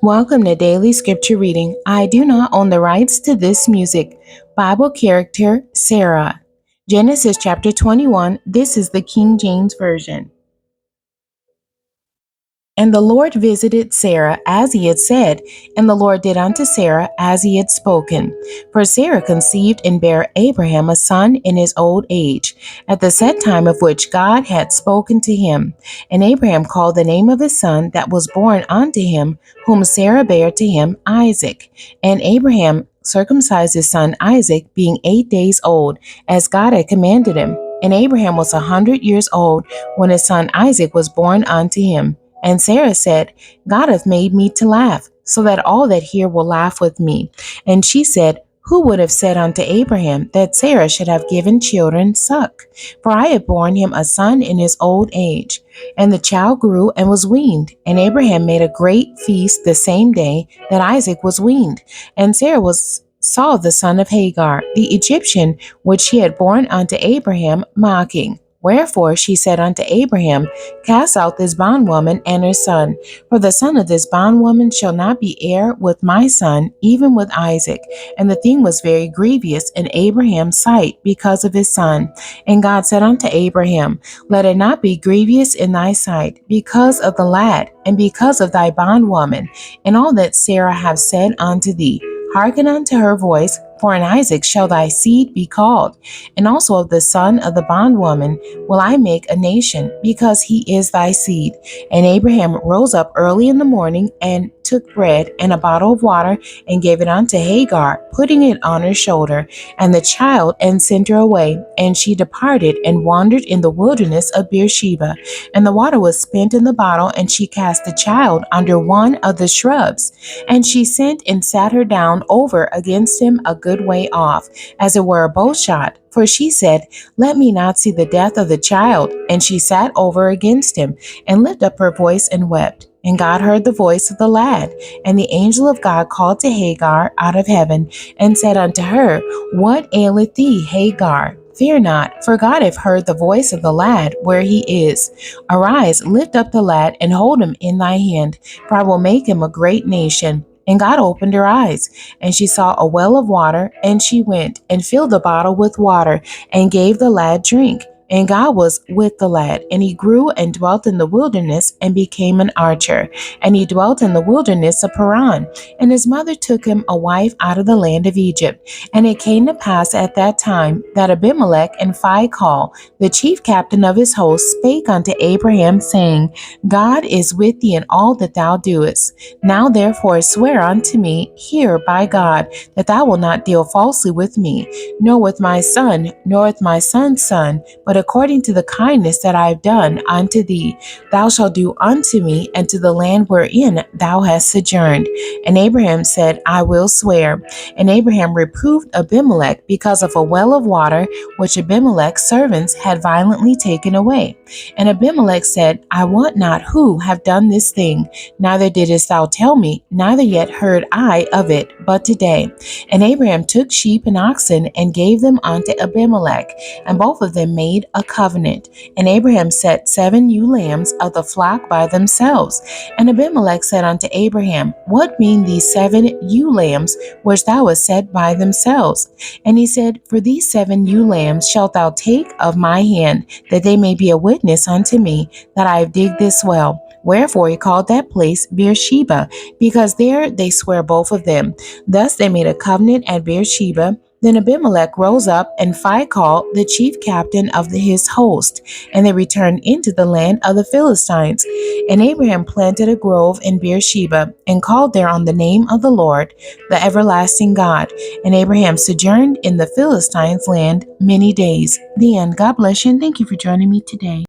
Welcome to Daily Scripture Reading. I do not own the rights to this music. Bible character Sarah. Genesis chapter 21. This is the King James Version. And the Lord visited Sarah as he had said, and the Lord did unto Sarah as he had spoken. For Sarah conceived and bare Abraham a son in his old age, at the set time of which God had spoken to him. And Abraham called the name of his son that was born unto him, whom Sarah bare to him, Isaac. And Abraham circumcised his son Isaac, being 8 days old, as God had commanded him. And Abraham was 100 years old when his son Isaac was born unto him. And Sarah said, God hath made me to laugh, so that all that hear will laugh with me. And she said, Who would have said unto Abraham that Sarah should have given children suck? For I have borne him a son in his old age. And the child grew and was weaned. And Abraham made a great feast the same day that Isaac was weaned. And Sarah saw the son of Hagar, the Egyptian, which she had borne unto Abraham, mocking. Wherefore she said unto Abraham, Cast out this bondwoman and her son, for the son of this bondwoman shall not be heir with my son, even with Isaac. And the thing was very grievous in Abraham's sight because of his son. And God said unto Abraham, Let it not be grievous in thy sight because of the lad, and because of thy bondwoman, and all that Sarah hath said unto thee. Hearken unto her voice, for in Isaac shall thy seed be called. And also of the son of the bondwoman will I make a nation, because he is thy seed. And Abraham rose up early in the morning, and took bread and a bottle of water, and gave it unto Hagar, putting it on her shoulder, and the child, and sent her away. And she departed, and wandered in the wilderness of Beersheba. And the water was spent in the bottle, and she cast the child under one of the shrubs. And she sent and sat her down over against him a good way off, as it were a bow shot. For she said, Let me not see the death of the child. And she sat over against him, and lifted up her voice and wept. And God heard the voice of the lad. And the angel of God called to Hagar out of heaven, and said unto her, What aileth thee, Hagar? Fear not, for God hath heard the voice of the lad where he is. Arise, lift up the lad, and hold him in thy hand, for I will make him a great nation. And God opened her eyes, and she saw a well of water, and she went and filled the bottle with water, and gave the lad drink. And God was with the lad, and he grew and dwelt in the wilderness, and became an archer. And he dwelt in the wilderness of Paran. And his mother took him a wife out of the land of Egypt. And it came to pass at that time that Abimelech and Phicol, the chief captain of his host, spake unto Abraham, saying, God is with thee in all that thou doest. Now therefore swear unto me here by God, that thou wilt not deal falsely with me, nor with my son, nor with my son's son, but according to the kindness that I have done unto thee, thou shalt do unto me and to the land wherein thou hast sojourned. And Abraham said, I will swear. And Abraham reproved Abimelech because of a well of water which Abimelech's servants had violently taken away. And Abimelech said, I want not who have done this thing, neither didst thou tell me, neither yet heard I of it, but today. And Abraham took sheep and oxen, and gave them unto Abimelech, and both of them made a covenant. And Abraham set 7 ewe lambs of the flock by themselves. And Abimelech said unto Abraham, What mean these 7 ewe lambs which thou hast set by themselves? And he said, For these 7 ewe lambs shalt thou take of my hand, that they may be a witness unto me that I have digged this well. Wherefore he called that place Beersheba, because there they swear both of them. Thus they made a covenant at Beersheba. Then Abimelech rose up, and Phicol, the chief captain of his host, and they returned into the land of the Philistines. And Abraham planted a grove in Beersheba, and called there on the name of the Lord, the everlasting God. And Abraham sojourned in the Philistines' land many days. The end. God bless you, and thank you for joining me today.